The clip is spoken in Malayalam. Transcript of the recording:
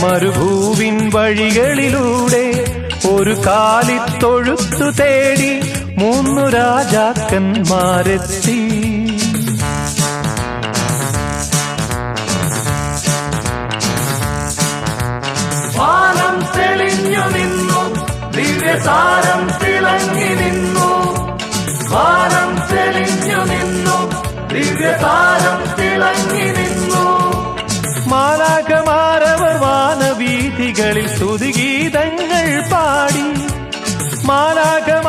മരുഭൂവിൻ വഴികളിലൂടെ ഒരു കാലിത്തൊഴുത്തു തേടി 3 രാജാക്കന്മാരെത്തി. വാനം തെളിഞ്ഞു നിന്നു, ദിവ്യതാരം തിളങ്ങി നിന്നു. വാനം തെളിഞ്ഞു നിന്നു, ദിവ്യതാരം തിളങ്ങി നിന്നു. മാലാഖമാരവർ വാനവീഥികളിൽ സ്തുതിഗീതങ്ങൾ പാടി. മാലാഖമാരവർ